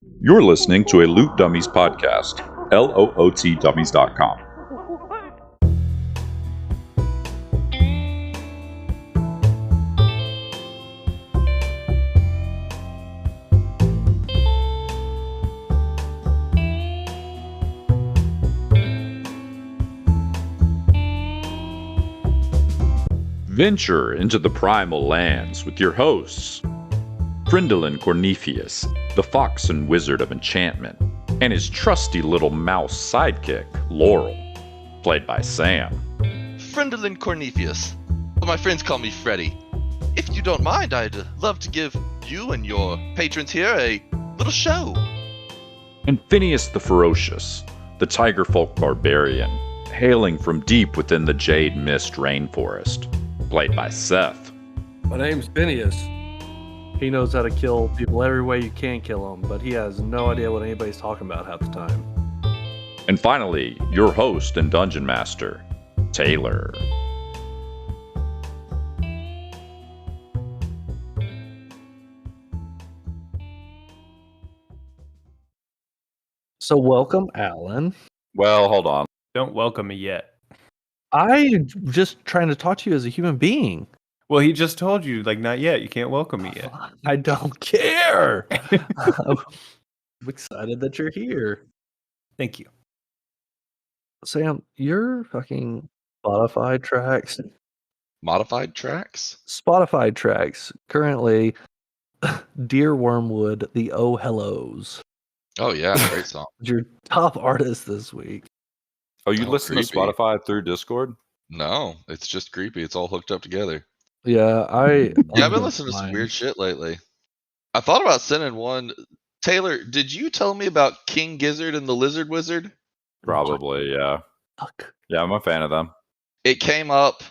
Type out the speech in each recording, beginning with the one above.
You're listening to a Loot Dummies podcast, lootdummies.com. Venture into the Primal lands with your hosts, Brindlin Cornelius, the fox and wizard of enchantment, and his trusty little mouse sidekick, Laurel, played by Sam. Friendlin Cornelius, but my friends call me Freddy. If you don't mind, I'd love to give you and your patrons here a little show. And Phineas the Ferocious, the tiger folk barbarian, hailing from deep within the Jade Mist rainforest, played by Seth. My name's Phineas. He knows how to kill people every way you can kill them, but he has no idea what anybody's talking about half the time. And finally, your host and dungeon master, Taylor. So welcome, Alan. Well, hold on. Don't welcome me yet. I'm just trying to talk to you as a human being. Well, he just told you, not yet. You can't welcome me yet. I don't care. I'm excited that you're here. Thank you. Sam, your fucking Spotify tracks. Modified tracks? Spotify tracks. Currently, Dear Wormwood, the Oh Hellos. Oh yeah, great song. Your top artist this week. Oh, you Oh, listen to creepy. Spotify through Discord? No, it's just creepy. It's all hooked up together. Yeah, I've been listening to some weird shit lately. I thought about sending one. Taylor, did you tell me about King Gizzard and the Lizard Wizard? Probably, yeah. Fuck. Yeah, I'm a fan of them. It came up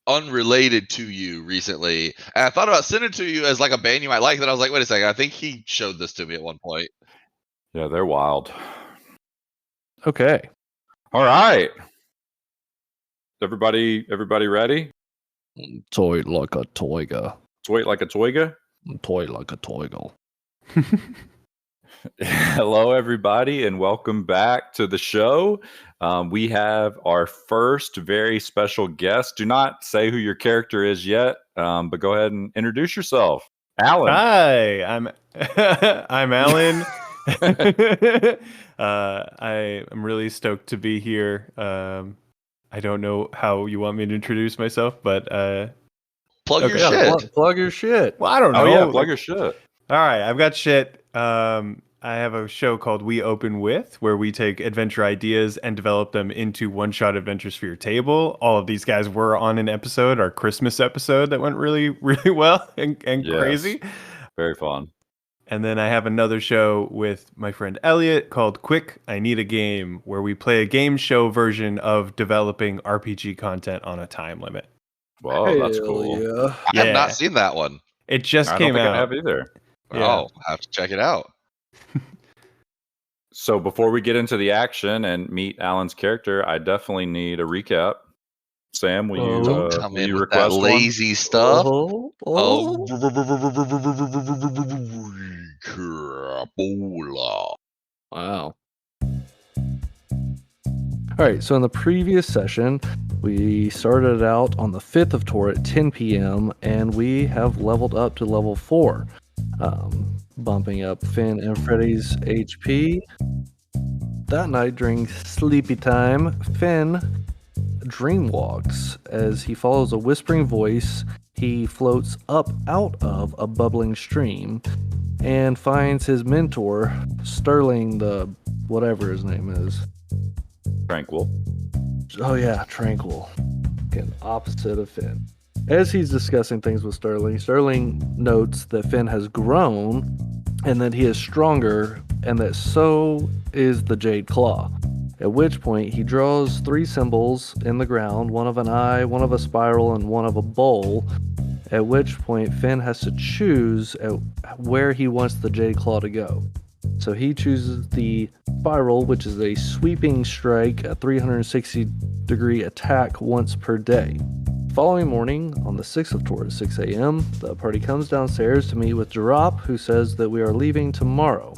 unrelated to you recently. And I thought about sending it to you as a band you might like. Then I was like, wait a second. I think he showed this to me at one point. Yeah, they're wild. Okay. All right. Everybody ready? Toy like a toiga. Wait like a toiga? Toy like a toigle. Hello, everybody, and welcome back to the show. We have our first very special guest. Do not say who your character is yet, but go ahead and introduce yourself. Alan. Hi, I'm I'm Alan. I am really stoked to be here. I don't know how you want me to introduce myself, but Plug your Okay. shit. Plug your shit. well, I don't know. Oh, yeah, plug your shit. All right, I've got shit. I have a show called We Open With, where we take adventure ideas and develop them into one-shot adventures for your table. All of these guys were on an episode, our Christmas episode, that went really, really well and Yes. crazy. Very fun. And then I have another show with my friend Elliot called Quick, I Need a Game, where we play a game show version of developing RPG content on a time limit. Whoa, that's Hell cool. Yeah. I have Yeah. not seen that one. It just I don't came think I out. have either. Yeah. Oh, I have to check it out. So before we get into the action and meet Alan's character, I definitely need a recap. Sam, will you, Don't come will in you with that request one? lazy stuff. Oh. Crapola. Wow. All right, so in the previous session, we started out on the 5th of Tor at 10 p.m., and we have leveled up to level 4, bumping up Finn and Freddy's HP. That night, during sleepy time, Finn dreamwalks. As he follows a whispering voice, he floats up out of a bubbling stream and finds his mentor, Sterling, the whatever his name is. Tranquil. Oh yeah, Tranquil. Again, opposite of Finn. As he's discussing things with Sterling, Sterling notes that Finn has grown and that he is stronger, and that so is the Jade Claw. At which point he draws 3 symbols in the ground, one of an eye, one of a spiral, and one of a bowl. At which point Finn has to choose where he wants the Jade Claw to go. So he chooses the spiral, which is a sweeping strike, a 360-degree attack once per day. Following morning, on the 6th of Tor at 6 a.m., the party comes downstairs to meet with Drop, who says that we are leaving tomorrow.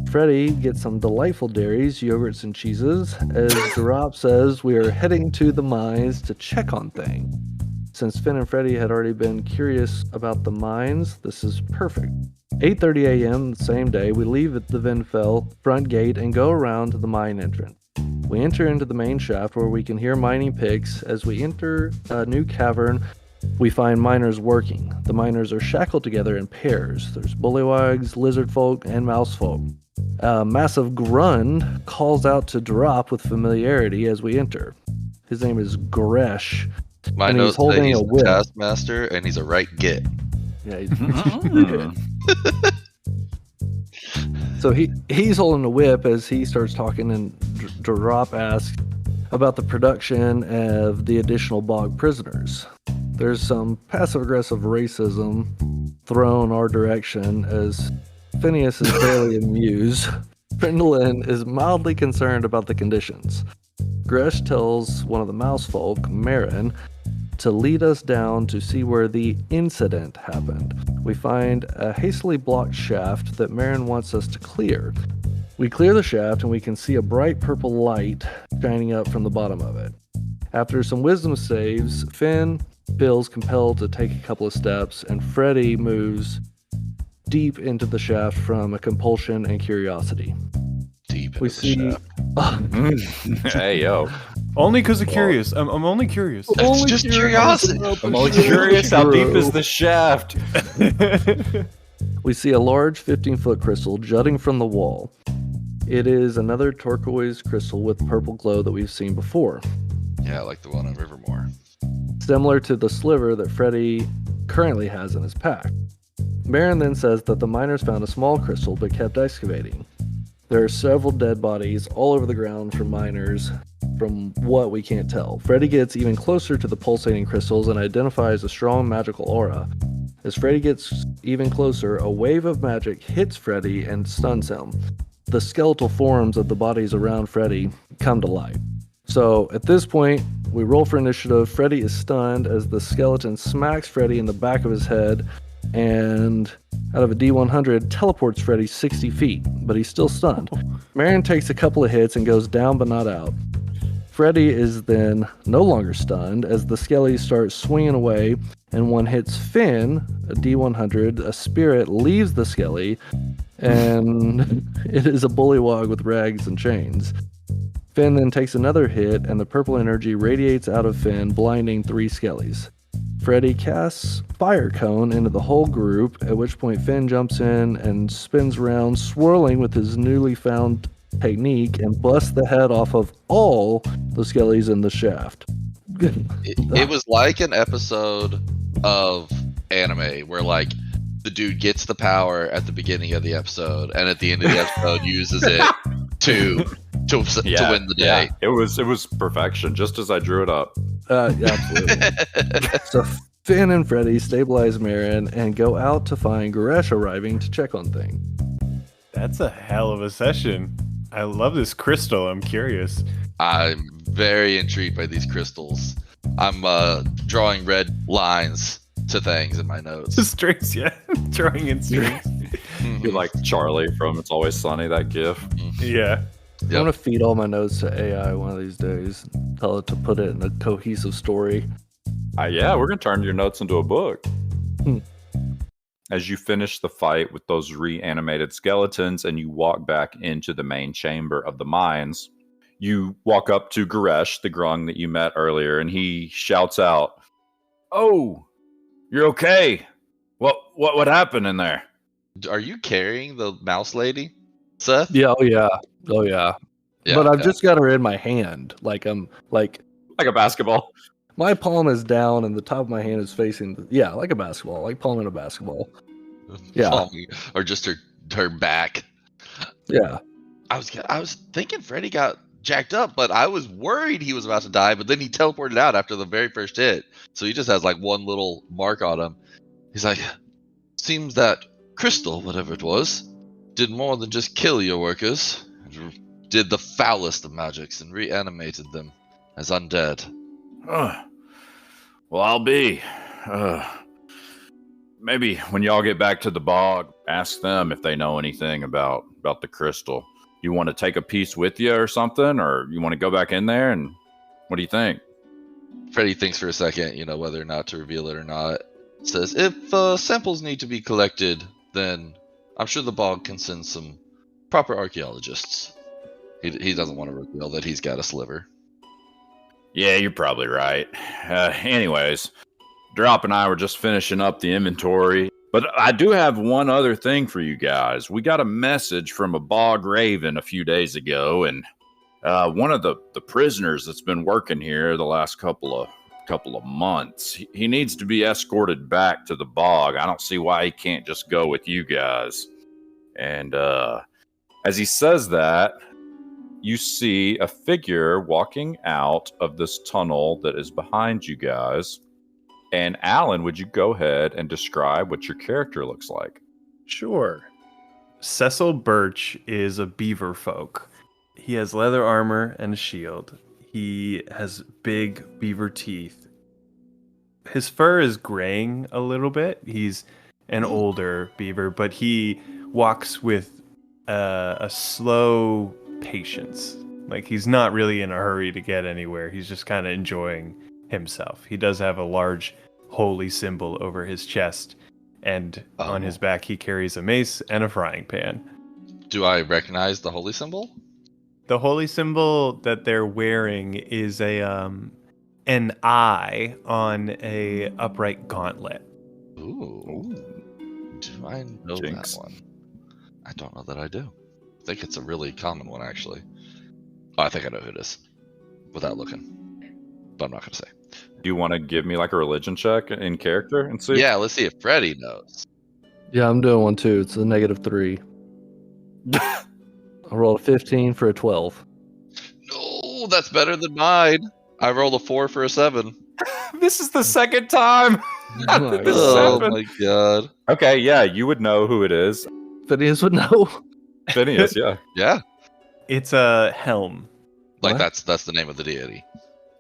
Freddy gets some delightful dairies, yogurts, and cheeses, as Drop says we are heading to the mines to check on things. Since Finn and Freddy had already been curious about the mines, this is perfect. 8:30 a.m. the same day, we leave at the Vinfell front gate and go around to the mine entrance. We enter into the main shaft where we can hear mining picks. As we enter a new cavern, we find miners working. The miners are shackled together in pairs. There's bullywugs, lizard folk, and mouse folk. A massive Grund calls out to Drop with familiarity as we enter. His name is Gresh. My And he's notes say holding he's a a whip. taskmaster and he's a right git. Yeah, Hmm. so he's holding a whip as he starts talking, and Drop asks about the production of the additional bog prisoners. There's some passive-aggressive racism thrown our direction as Phineas is barely amused. Brindlin is mildly concerned about the conditions. Gresh tells one of the mouse folk, Marin, to lead us down to see where the incident happened. We find a hastily blocked shaft that Marin wants us to clear. We clear the shaft and we can see a bright purple light shining up from the bottom of it. After some wisdom saves, Finn feels compelled to take a couple of steps, and Freddy moves deep into the shaft from a compulsion and curiosity. Deep in We the see shaft. Hey, yo. Only because of curious. I'm only curious. It's just curiosity. I'm only curious, how deep is the shaft? We see a large 15-foot crystal jutting from the wall. It is another turquoise crystal with purple glow that we've seen before, Yeah, like the one on Rivermore. similar to the sliver that Freddy currently has in his pack. Marin then says that the miners found a small crystal but kept excavating. There are several dead bodies all over the ground from miners, from what we can't tell. Freddy gets even closer to the pulsating crystals and identifies a strong magical aura. As Freddy gets even closer, a wave of magic hits Freddy and stuns him. The skeletal forms of the bodies around Freddy come to life. So at this point, we roll for initiative. Freddy is stunned as the skeleton smacks Freddy in the back of his head, and out of a D100 teleports Freddy 60 feet, but he's still stunned. Marin takes a couple of hits and goes down but not out. Freddy is then no longer stunned as the skellies start swinging away, and one hits Finn, a D100. A spirit leaves the skelly, and it is a bullywug with rags and chains. Finn then takes another hit, and the purple energy radiates out of Finn, blinding 3 skellies. Freddy casts Fire Cone into the whole group, at which point Finn jumps in and spins around, swirling with his newly found technique, and busts the head off of all the skellies in the shaft. It was like an episode of anime where, like, the dude gets the power at the beginning of the episode, and at the end of the episode uses it to win the day. It was perfection, just as I drew it up. Yeah, absolutely. So Finn and Freddy stabilize Marin and go out to find Goresh arriving to check on things. That's a hell of a session. I love this crystal. I'm curious. I'm very intrigued by these crystals. I'm drawing red lines to things in my notes. Strings, yeah. Drawing in strings. You're like Charlie from It's Always Sunny, that gif. Yeah. I want to feed all my notes to AI one of these days. Tell it to put it in a cohesive story. Yeah, we're going to turn your notes into a book. Hmm. As you finish the fight with those reanimated skeletons and you walk back into the main chamber of the mines, you walk up to Goresh, the grung that you met earlier, and he shouts out, "Oh, you're okay. What happened in there?" Are you carrying the mouse lady, Seth? Yeah, oh yeah. Yeah, But I've just got her in my hand. Like Like a basketball. my palm is down and the top of my hand is facing like a basketball, like palm in a basketball. Yeah. Or just her back. Yeah. I was thinking Freddy got jacked up, but I was worried he was about to die, but then he teleported out after the very first hit. So he just has like one little mark on him. He's like, "Seems that crystal, whatever it was, did more than just kill your workers. It did the foulest of magics and reanimated them as undead." Well, I'll be. Maybe when y'all get back to the bog, ask them if they know anything about the crystal. You want to take a piece with you or something, or you want to go back in there? And what do you think? Freddy thinks for a second, whether or not to reveal it or not. Says, if samples need to be collected, then I'm sure the bog can send some proper archaeologists. He doesn't want to reveal that he's got a sliver. Yeah, you're probably right. Anyways, Drop and I were just finishing up the inventory. But I do have one other thing for you guys. We got a message from a bog raven a few days ago, and one of the prisoners that's been working here the last couple of months, he needs to be escorted back to the bog. I don't see why he can't just go with you guys. And as he says that, you see a figure walking out of this tunnel that is behind you guys. And Alan, would you go ahead and describe what your character looks like? Sure. Sessil Birch is a beaver folk. He has leather armor and a shield. He has big beaver teeth. His fur is graying a little bit. He's an older beaver, but he walks with a slow patience. Like, he's not really in a hurry to get anywhere. He's just kind of enjoying himself. He does have a large holy symbol over his chest, and on his back he carries a mace and a frying pan. Do I recognize the holy symbol? The holy symbol that they're wearing is an eye on a upright gauntlet. Ooh. Do I know Jinx. that one? I don't know that I do. I think it's a really common one, actually. Oh, I think I know who it is, without looking. But I'm not going to say. Do you want to give me like a religion check in character and see? Yeah, let's see if Freddy knows. Yeah, I'm doing one too. It's a -3. I rolled a 15 for a 12. No, that's better than mine. I rolled a 4 for a 7. This is the second time. Oh, This Oh happened. my god. Okay, yeah, you would know who it is. Phineas would know. Phineas, yeah. Yeah, It's a helm. like What? that's the name of the deity.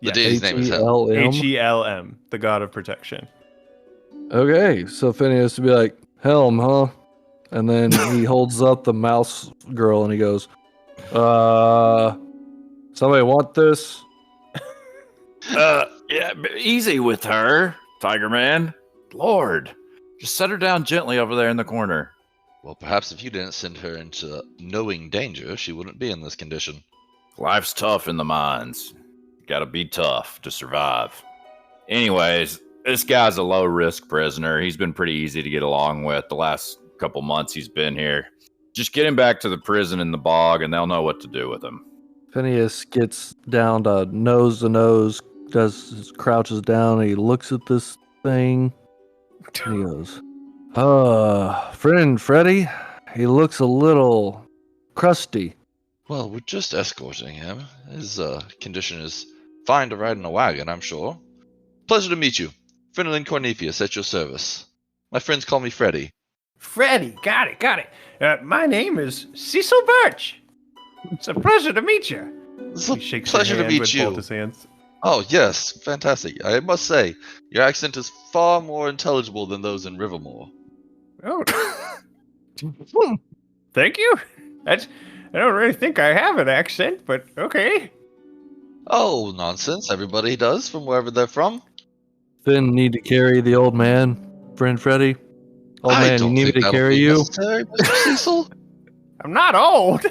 The Yes. deity's name is Hell. Helm. Helm, the god of protection. Okay, so Phineas would be like, Helm, huh? And then he holds up the mouse girl and he goes, somebody want this? Yeah, easy with her, Tiger Man. Lord, just set her down gently over there in the corner. Well, perhaps if you didn't send her into knowing danger, she wouldn't be in this condition. Life's tough in the mines. Gotta be tough to survive. Anyways, this guy's a low-risk prisoner. He's been pretty easy to get along with the last couple months he's been here. Just get him back to the prison in the bog, and they'll know what to do with him. Phineas gets down to nose, crouches down, and he looks at this thing. And he goes, friend Freddy, he looks a little crusty. Well, we're just escorting him. His condition is fine to ride in a wagon, I'm sure. Pleasure to meet you. Frenelin Cornelius at your service. My friends call me Freddy. Freddy, got it. My name is Sessil Birch. It's a pleasure to meet you. It's He a shakes pleasure your to hand meet with you. both his hands. Oh, yes, fantastic. I must say, your accent is far more intelligible than those in Rivermore. Oh, thank you. I don't really think I have an accent, but okay. Oh, nonsense. Everybody does from wherever they're from. Finn need to carry the old man, friend Freddy. Old I man, you don't need me think to that'll carry be you? necessary, Mr. Cecil. I'm not old.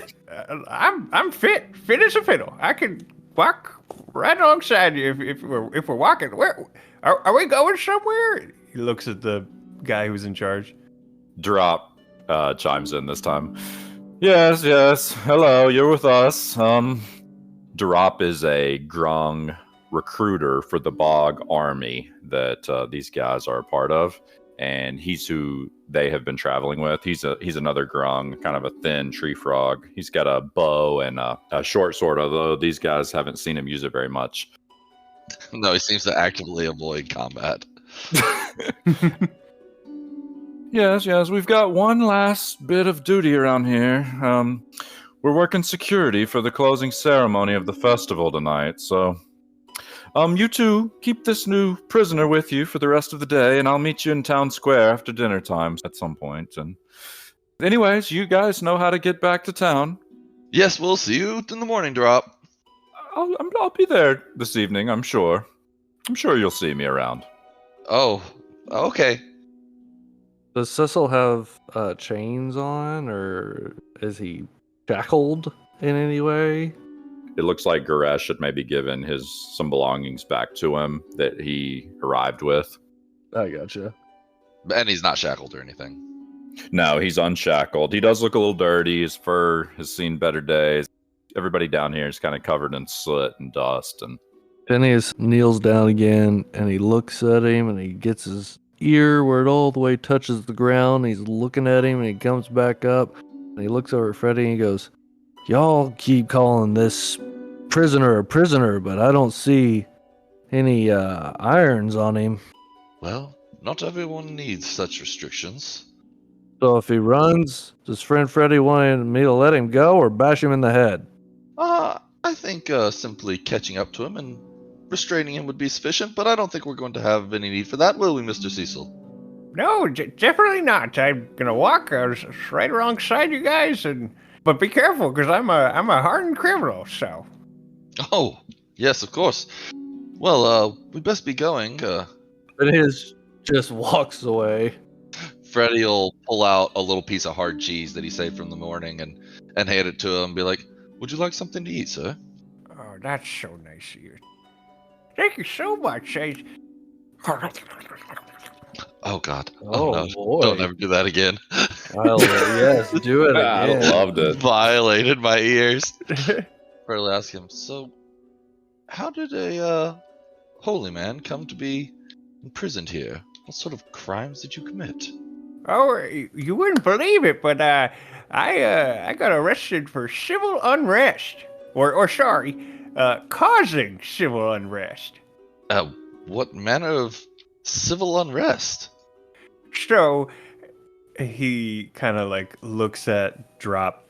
I'm fit as a fiddle. I can walk right alongside you if we're walking. Where are we going somewhere? He looks at the guy who's in charge. Drop chimes in this time. Yes. Hello, you're with us. Drop is a grung recruiter for the Bog Army that these guys are a part of, and he's who they have been traveling with. He's another grung, kind of a thin tree frog. He's got a bow and a short sword, although these guys haven't seen him use it very much. No, he seems to actively avoid combat. Yes, we've got one last bit of duty around here. We're working security for the closing ceremony of the festival tonight, so you two keep this new prisoner with you for the rest of the day, and I'll meet you in town square after dinner time at some point. And Anyways, you guys know how to get back to town. Yes, we'll see you in the morning drop. I'll be there this evening, I'm sure. I'm sure you'll see me around. Oh, okay. Does Sessil have chains on, or is he shackled in any way? It looks like Goresh had maybe given some belongings back to him that he arrived with. I gotcha. And he's not shackled or anything. No, he's unshackled. He does look a little dirty. His fur has seen better days. Everybody down here is kind of covered in soot and dust. And Phineas kneels down again, and he looks at him, and he gets his ear where it all the way touches the ground. He's looking at him, and he comes back up, and he looks over at Freddy, and he goes, "Y'all keep calling this prisoner a prisoner, but I don't see any irons on him. Well, not everyone needs such restrictions. So if he runs, does friend Freddy want me to let him go or bash him in the head?" I think simply catching up to him and restraining him would be sufficient, but I don't think we're going to have any need for that, will we, Mr. Sessil? No, definitely not. I'm gonna walk right alongside you guys, but be careful, because I'm a hardened criminal. So. Oh, yes, of course. Well, we best be going. Phineas just walks away. Freddy will pull out a little piece of hard cheese that he saved from the morning and hand it to him and be like, "Would you like something to eat, sir?" Oh, that's so nice of you. Thank you so much. Oh, God. Oh, no. boy. Don't ever do that again. Yes, do it I again. loved it. Violated my ears. Freddy will ask him, "So, how did a holy man come to be imprisoned here? What sort of crimes did you commit?" Oh, you wouldn't believe it, but I got arrested for civil unrest, or sorry, causing civil unrest. What manner of civil unrest? So, He kind of like looks at Drop.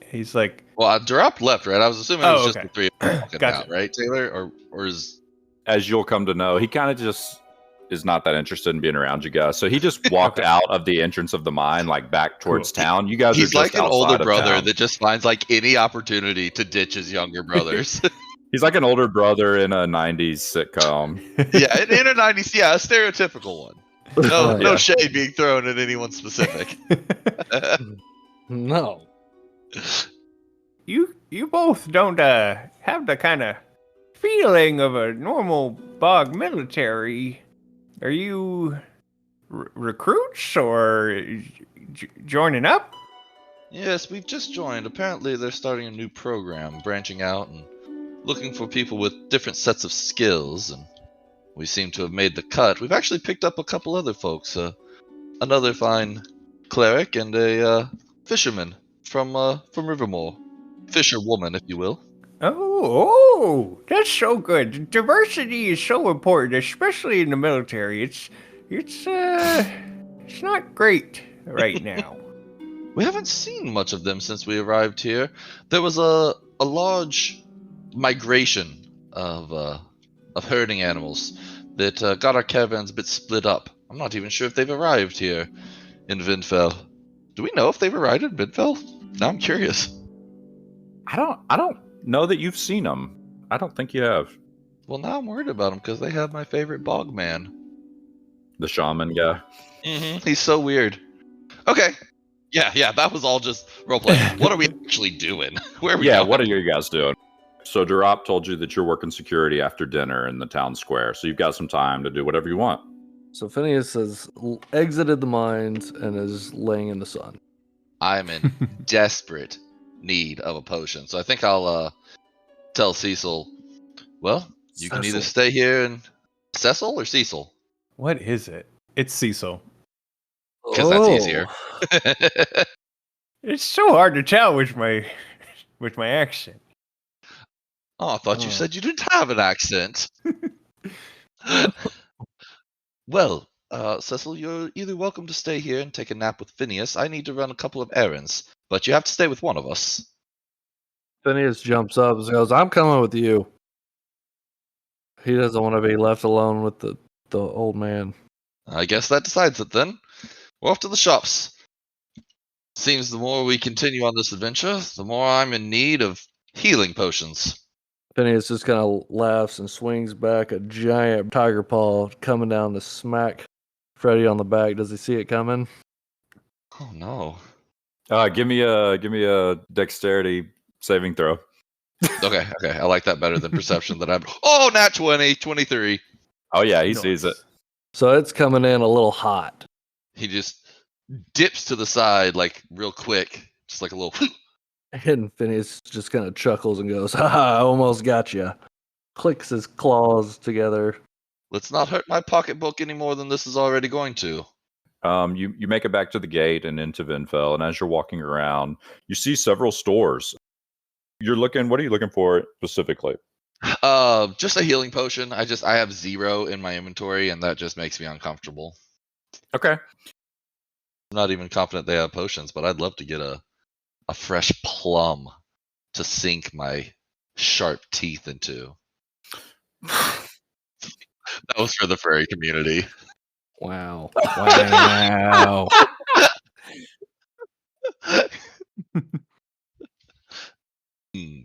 He's like, Well, I dropped left, right? I was assuming it was just okay. the three of them walking Gotcha. out, right, Taylor? Or is... As you'll come to know, he kind of just is not that interested in being around you guys. So he just walked out of the entrance of the mine, like back towards town. You guys are He's just like an older outside of brother town. that just finds like any opportunity to ditch his younger brothers. He's like an older brother in a 90s sitcom. Yeah, in a 90s, yeah, a stereotypical one. No Yeah. shade being thrown at anyone specific. No. you both don't have the kind of feeling of a normal bog military. Are you recruits or joining up? Yes, we've just joined. Apparently, they're starting a new program, branching out and looking for people with different sets of skills, and we seem to have made the cut. We've actually picked up a couple other folks, another fine cleric and a fisherman from Rivermore. Fisherwoman, if you will. Oh, that's so good. Diversity is so important, especially in the military. It's not great right now. We haven't seen much of them since we arrived here. There was a large migration of herding animals that got our caravans a bit split up. I'm not even sure if they've arrived here in Vindfell. Do we know if they've arrived in Vindfell? Now I'm curious. I don't know that you've seen them. I don't think you have. Well, now I'm worried about them because they have my favorite bog man. The shaman guy. He's so weird. Okay. Yeah, that was all just roleplay. What are we actually doing? Where are we going? What are you guys doing? So Durop told you that you're working security after dinner in the town square, so you've got some time to do whatever you want. So Phineas has exited the mines and is laying in the sun. I'm in desperate need of a potion, so I think I'll tell Sessil, well, you can either Sessil. stay here and... Sessil or Cecil? what is it? It's Cecil. Because that's easier. It's so hard to tell with my accent. Oh, I thought you said you didn't have an accent. Well, Cecil, you're either welcome to stay here and take a nap with Phineas. I need to run a couple of errands, but you have to stay with one of us. Phineas jumps up and goes, "I'm coming with you." He doesn't want to be left alone with the old man. I guess that decides it then. We're off to the shops. Seems the more we continue on this adventure, the more I'm in need of healing potions. Phineas just kind of laughs and swings back a giant tiger paw coming down to smack Freddy on the back. Does he see it coming? Oh no. Give me a dexterity saving throw. Okay, I like that better than perception that I'm. Oh, nat 20, 23. Oh yeah, he sees it. So it's coming in a little hot. He just dips to the side like real quick, just like a little. And Phineas just kind of chuckles and goes, "Ha! I almost got you." Clicks his claws together. Let's not hurt my pocketbook any more than this is already going to. You make it back to the gate and into Vinfell, and as you're walking around, you see several stores. What are you looking for specifically? Just a healing potion. I have 0 in my inventory, and that just makes me uncomfortable. Okay. I'm not even confident they have potions, but I'd love to get a fresh plum to sink my sharp teeth into. That was for the furry community. Wow. Wow.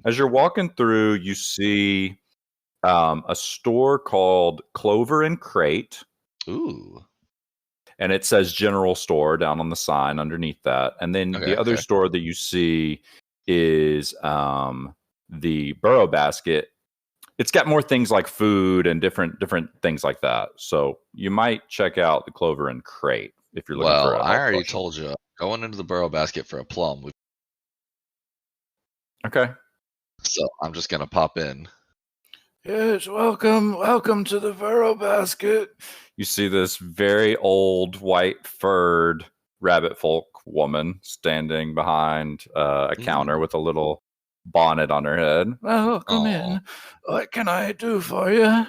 As you're walking through, you see a store called Clover and Crate. Ooh. And it says general store down on the sign underneath that. And then the other store that you see is the Burrow Basket. It's got more things like food and different things like that. So you might check out the Clover and Crate if you're looking for a I already potion. told you. Going into the Burrow Basket for a plum. Okay. So I'm just going to pop in. Yes, welcome to the Burrow Basket. You see this very old, white furred rabbit folk woman standing behind a counter with a little bonnet on her head. Well, come in. What can I do for you?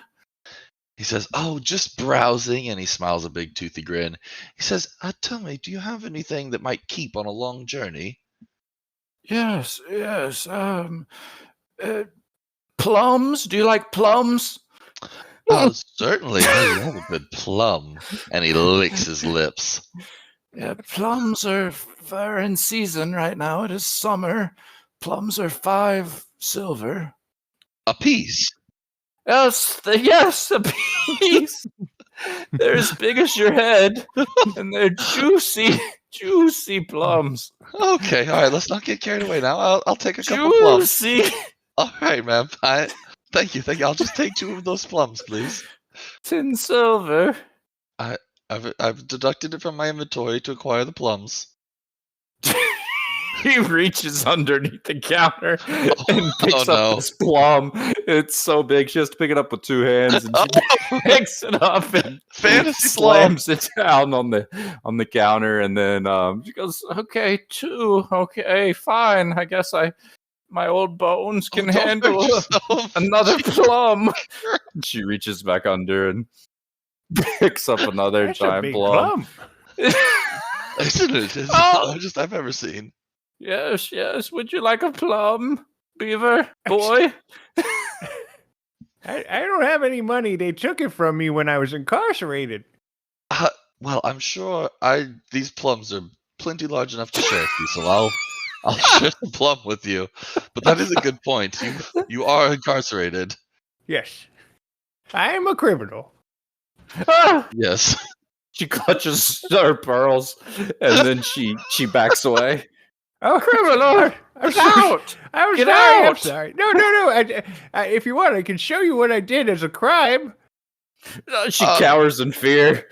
He says, "Oh, just browsing," and he smiles a big toothy grin. He says, "Tell me, do you have anything that might keep on a long journey?" Yes. Plums? Do you like plums? Certainly. I love a good plum. And he licks his lips. Yeah, plums are in season right now. It is summer. Plums are 5 silver. A piece. Yes, a piece. They're as big as your head, and they're juicy plums. Okay, all right. Let's not get carried away now. I'll take a couple plums. Juicy. All right, ma'am. Thank you. I'll just take 2 of those plums, please. 10 silver. I've deducted it from my inventory to acquire the plums. He reaches underneath the counter and picks up this plum. It's so big, she has to pick it up with 2 hands, and she picks it up and slams it down on the counter, and then she goes, "Okay, 2. Okay, fine. I guess my old bones can handle another plum." She reaches back under and picks up another giant plum. Isn't it? It's the largest I've ever seen. Yes. Would you like a plum, Beaver boy? I don't have any money. They took it from me when I was incarcerated. Well, I'm sure these plums are plenty large enough to share with you, so I'll share the plum with you. But that is a good point. You are incarcerated. Yes. I am a criminal. Yes. She clutches her pearls, and then she backs away. Oh, criminal! I'm out! Get out! I'm sorry. No. If you want, I can show you what I did as a crime. She cowers in fear.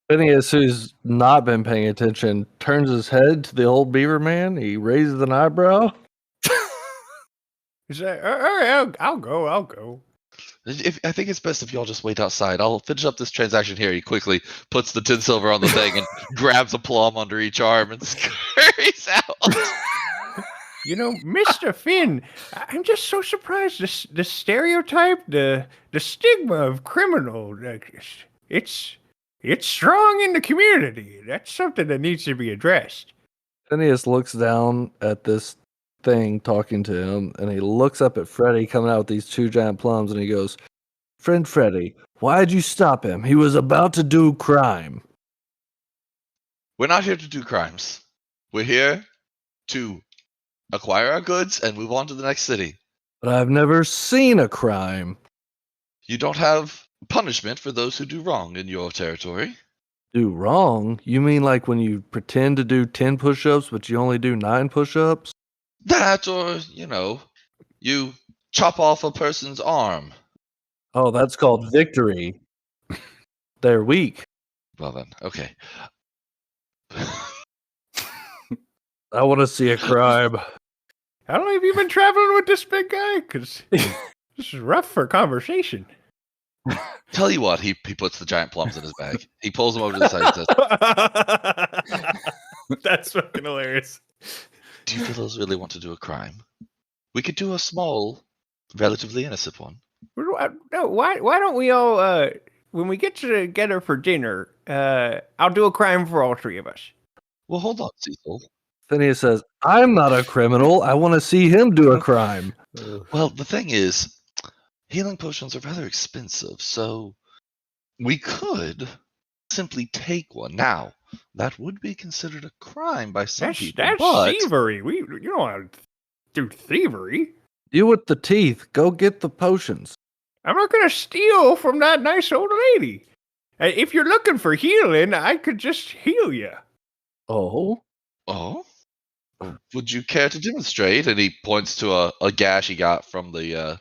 Phineas, who's not been paying attention, turns his head to the old beaver man. He raises an eyebrow. He's like, all right, I'll go. I think it's best if y'all just wait outside. I'll finish up this transaction here. He quickly puts the 10 silver on the thing and grabs a plum under each arm and scurries out. You know, Mr. Finn, I'm just so surprised. The stereotype, the stigma of criminal, it's strong in the community. That's something that needs to be addressed. Phineas looks down at this thing talking to him, and he looks up at Freddy coming out with these 2 giant plums, and he goes, "Friend Freddy, why'd you stop him? He was about to do crime." We're not here to do crimes. We're here to acquire our goods and move on to the next city. But I've never seen a crime. You don't have punishment for those who do wrong in your territory. Do wrong? You mean like when you pretend to do 10 push-ups, but you only do 9 push-ups? That, or, you chop off a person's arm. Oh, that's called victory. They're weak. Well then, okay. I want to see a crime. How long have you been traveling with this big guy? Because this is rough for conversation. Tell you what, he puts the giant plums in his bag. He pulls them over to the side and says, That's fucking hilarious. do you fellows really want to do a crime? We could do a small, relatively innocent one. No, why don't we all, when we get together for dinner, I'll do a crime for all three of us. Well, hold on, Sessil. Phineas says, I'm not a criminal. I want to see him do a crime. Well, the thing is, healing potions are rather expensive, so we could simply take one. Now, that would be considered a crime by some people, That's but thievery. You don't want to do thievery. You with the teeth, go get the potions. I'm not going to steal from that nice old lady. If you're looking for healing, I could just heal you. Oh? Would you care to demonstrate? And he points to a gash he got from the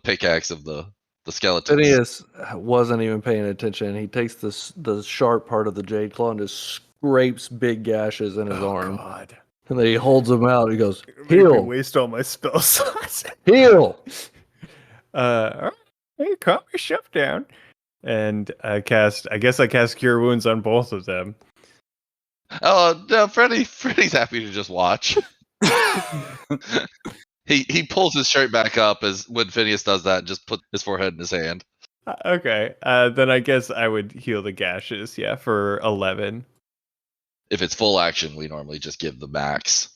pickaxe of the skeleton. Phineas wasn't even paying attention. He takes the sharp part of the jade claw and just scrapes big gashes in his arm. God. And then he holds them out. He goes, Make me heal, waste all my spell slots. heal. All right. Hey, calm yourself down. And I guess I cast Cure Wounds on both of them. Oh no, Freddy's happy to just watch. He pulls his shirt back up as when Phineas does that and just puts his forehead in his hand. Okay. Then I guess I would heal the gashes, for 11. If it's full action, we normally just give the max.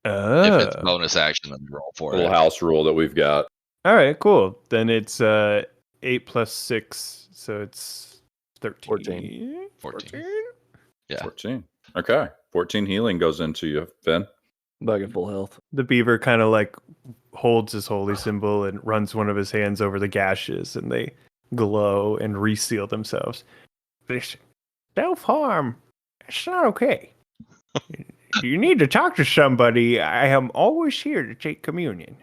Oh. If it's bonus action, then we roll for Little it. house rule that we've got. All right, cool. Then it's 8 plus 6, so it's 13. 14. Yeah. 14. Okay. 14 healing goes into you, Finn. Back at full health. The beaver kind of like holds his holy symbol and runs one of his hands over the gashes, and they glow and reseal themselves. This self-harm, it's not okay. You need to talk to somebody. I am always here to take communion.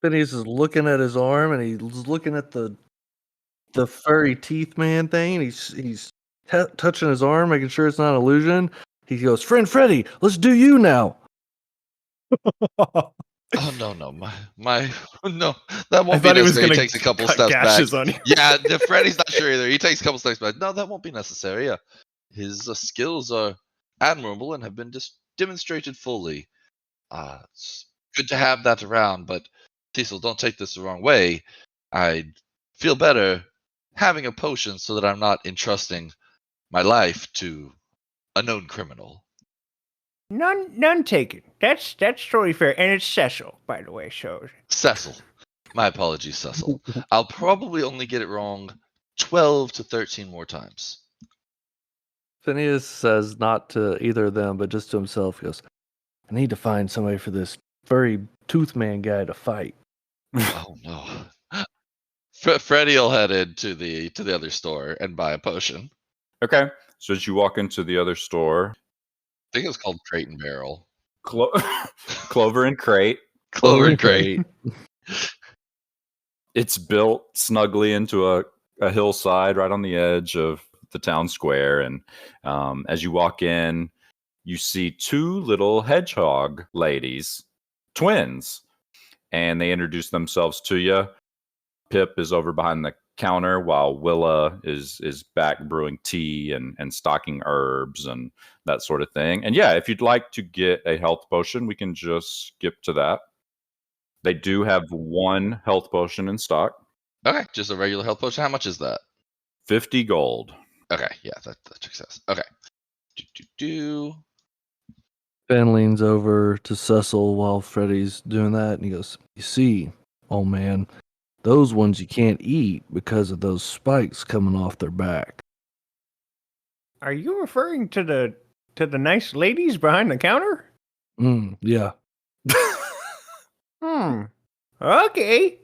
Phineas is looking at his arm and he's looking at the furry teeth man thing. He's touching his arm, making sure it's not an illusion. He goes, "Friend Freddy, let's do you now." Oh no, my no, that won't I be thought he was necessary. He gonna takes a couple cut steps back. gashes on you. Yeah, Freddy's not sure either. He takes a couple steps back. No, that won't be necessary. His skills are admirable and have been demonstrated fully. It's good to have that around, but Sessil, don't take this the wrong way. I'd feel better having a potion so that I'm not entrusting my life to a known criminal. None taken. That's totally fair. And it's Sessil, by the way, so Sessil. My apologies, Sessil. I'll probably only get it wrong 12 to 13 more times. Phineas says not to either of them, but just to himself. He goes, "I need to find somebody for this furry tooth man guy to fight." Oh no. Freddy will head into the other store and buy a potion. Okay. So as you walk into the other store, I think it was called Crate and Barrel. Clover and Crate. Clover and Crate. It's built snugly into a hillside right on the edge of the town square. And as you walk in, you see two little hedgehog ladies, twins, and they introduce themselves to you. Pip is over behind the counter while Willa is back brewing tea and stocking herbs and that sort of thing. And yeah, if you'd like to get a health potion, we can just skip to that. They do have one health potion in stock. Okay, just a regular health potion. How much is that? 50 gold. Okay, yeah, that checks out. Okay. Ben leans over to Sessil while Freddy's doing that, and he goes, "You see, old man, those ones you can't eat because of those spikes coming off their back." are you referring to the to the nice ladies behind the counter? Yeah. Okay.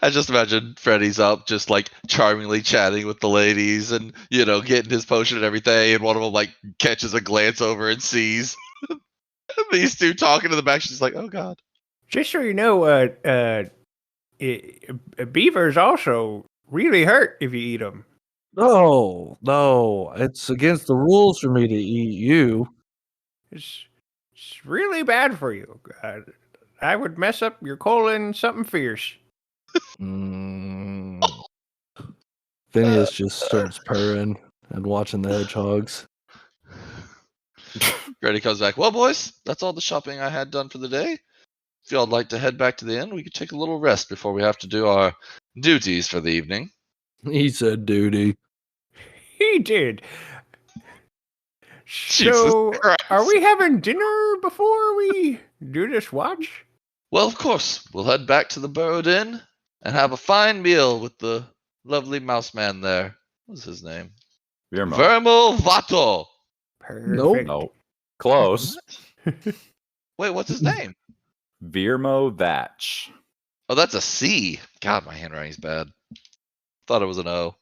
I just imagine Freddy's up, just like charmingly chatting with the ladies, and getting his potion and everything. And one of them like catches a glance over and sees these two talking in the back. She's like, "Oh God." Just so you know, beavers also really hurt if you eat them. No, it's against the rules for me to eat you. It's really bad for you. I would mess up your colon something fierce. Phineas just starts purring and watching the hedgehogs. Freddy comes back. Well, boys, that's all the shopping I had done for the day. If y'all'd like to head back to the inn, we could take a little rest before we have to do our duties for the evening. He said duty. He did. Jesus So, Christ. are we having dinner before we do this watch? Well, of course, we'll head back to the Burrowed Inn and have a fine meal with the lovely mouse man there. What's his name? Virmo. Vermo Vato. Perfect. No. Close. Wait, what's his name? Virmo Thatch. Oh, that's a C. God, my handwriting's bad. Thought it was an O.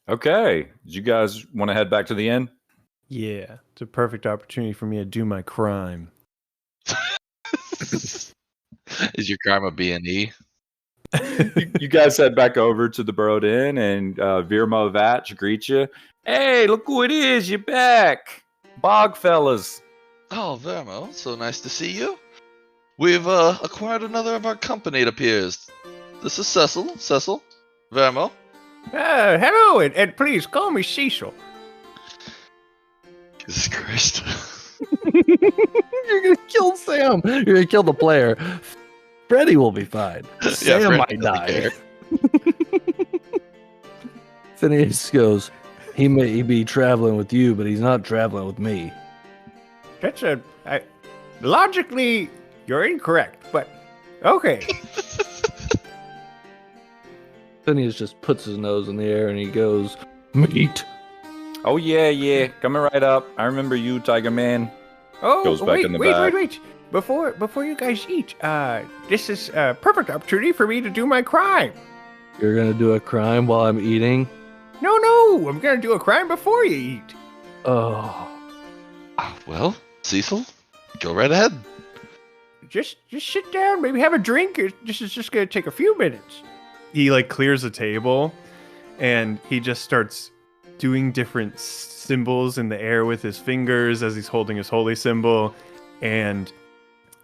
Okay. Did you guys want to head back to the inn? Yeah, it's a perfect opportunity for me to do my crime. Is your crime a B&E? You guys head back over to the Burrowed Inn, and Virmo Thatch greets you. Hey, look who it is. You're back. Bog fellas. Oh, Vermo, so nice to see you. We've acquired another of our company, it appears. This is Sessil. Sessil. Vermo. Hello, and please call me Cecil. Jesus Christ. You're gonna kill Sam. You're gonna kill the player. Freddy will be fine. Sam Freddy might doesn't die. care. Phineas goes, he may be traveling with you, but he's not traveling with me. That's logically, you're incorrect, but okay. Phineas just puts his nose in the air and he goes, meat. Oh, yeah. Coming right up. I remember you, Tiger Man. Oh, Goes back in the back. wait. Before you guys eat, this is a perfect opportunity for me to do my crime. You're gonna do a crime while I'm eating? No, I'm gonna do a crime before you eat. Oh. Well, Cecil, go right ahead. Just sit down, maybe have a drink. This is just gonna take a few minutes. He like clears a table and he just starts doing different symbols in the air with his fingers as he's holding his holy symbol. And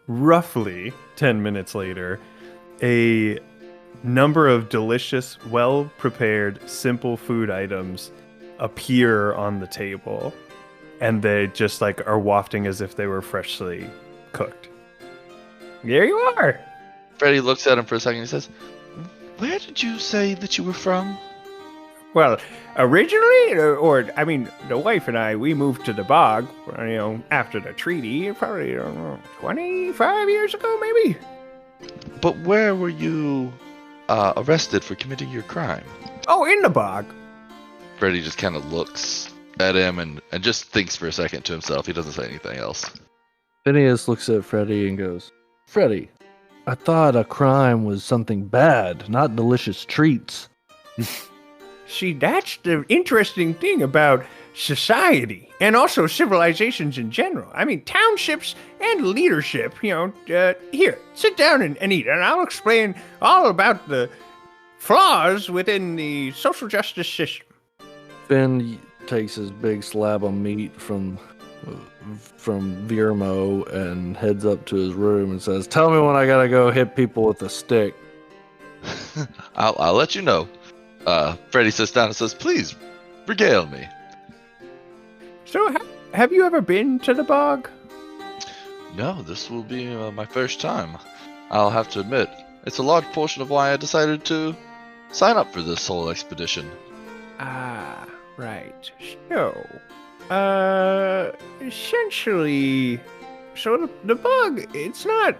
roughly 10 minutes later, a number of delicious, well-prepared, simple food items appear on the table. And they just like are wafting as if they were freshly cooked. There you are. Freddy looks at him for a second and says, "Where did you say that you were from?" Well, originally, I mean, the wife and I, we moved to the bog, after the treaty, probably, 25 years ago, maybe? But where were you arrested for committing your crime? Oh, in the bog. Freddy just kind of looks at him and just thinks for a second to himself. He doesn't say anything else. Phineas looks at Freddy and goes, Freddy, I thought a crime was something bad, not delicious treats. See, that's the interesting thing about society and also civilizations in general. I mean, townships and leadership, here, sit down and eat, and I'll explain all about the flaws within the social justice system. Finn takes his big slab of meat from Virmo and heads up to his room and says, "Tell me when I gotta go hit people with a stick." I'll let you know. Freddy sits down and says, "Please, regale me." So, have you ever been to the bog? No, this will be my first time. I'll have to admit, it's a large portion of why I decided to sign up for this whole expedition. Ah, right. So, essentially, so the bug, it's not,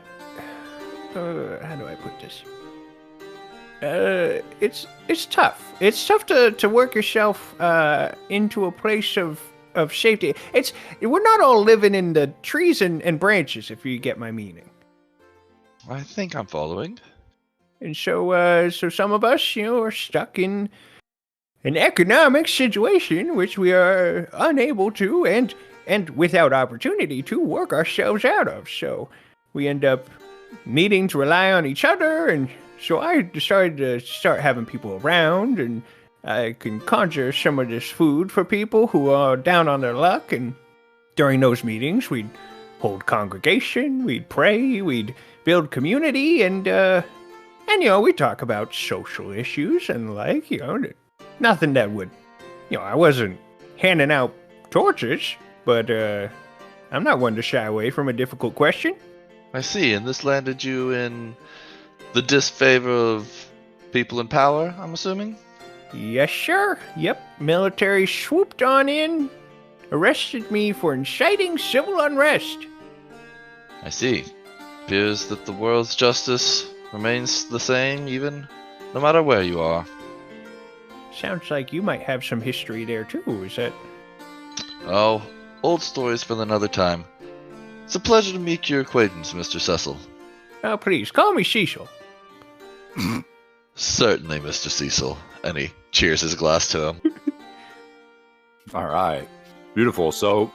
how do I put this? It's tough. It's tough to work yourself into a place of of safety. We're not all living in the trees and branches, if you get my meaning. I think I'm following. And so some of us, are stuck in an economic situation which we are unable to and without opportunity to work ourselves out of. So we end up needing to rely on each other, and so I decided to start having people around, and I can conjure some of this food for people who are down on their luck. And during those meetings, we'd hold congregation, we'd pray, we'd build community, and we talk about social issues and nothing that would, I wasn't handing out torches, but I'm not one to shy away from a difficult question. I see, and this landed you in the disfavor of people in power, I'm assuming? Yes, sir. Yep. Military swooped on in, arrested me for inciting civil unrest. I see. Appears that the world's justice remains the same, even no matter where you are. Sounds like you might have some history there, too, is that? Oh, old stories for another time. It's a pleasure to make your acquaintance, Mr. Sessil. Oh, please, call me Cecil. Certainly, Mr. Cecil. And he cheers his glass to him. All right. Beautiful. So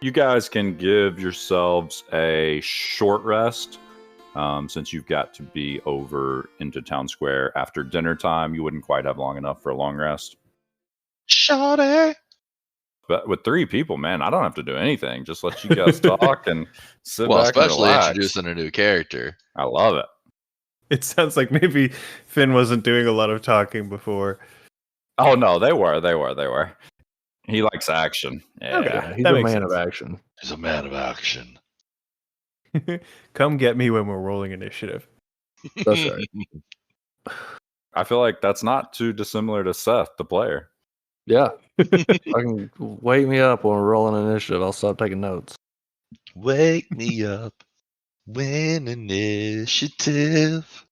you guys can give yourselves a short rest since you've got to be over into town square after dinner time. You wouldn't quite have long enough for a long rest. Shawty! But with 3 people, man, I don't have to do anything. Just let you guys talk and sit back and especially relax. introducing a new character. I love it. It sounds like maybe Finn wasn't doing a lot of talking before. Oh, no, they were. He likes action. Yeah. Okay, he's that a makes man of sense. action. He's a man of action. Come get me when we're rolling initiative. That's right. I feel like that's not too dissimilar to Seth, the player. Yeah. Fucking wake me up when we're rolling initiative. I'll stop taking notes. Wake me up when initiative.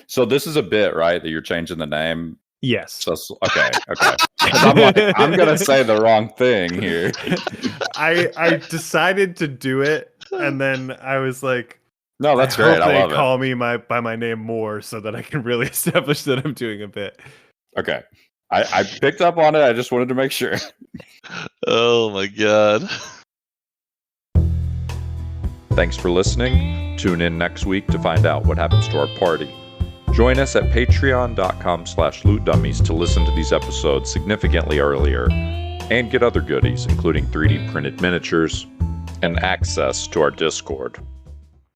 So this is a bit, right, that you're changing the name? Yes. So, okay. 'Cause I'm like, I'm going to say the wrong thing here. I decided to do it, and then I was like, No, that's I great. hope I they love call me by my name more so that I can really establish that I'm doing a bit. it. Okay. I picked up on it. I just wanted to make sure. Oh my god. Thanks for listening. Tune in next week to find out what happens to our party. Join us at patreon.com/lootdummies to listen to these episodes significantly earlier and get other goodies, including 3D printed miniatures and access to our Discord.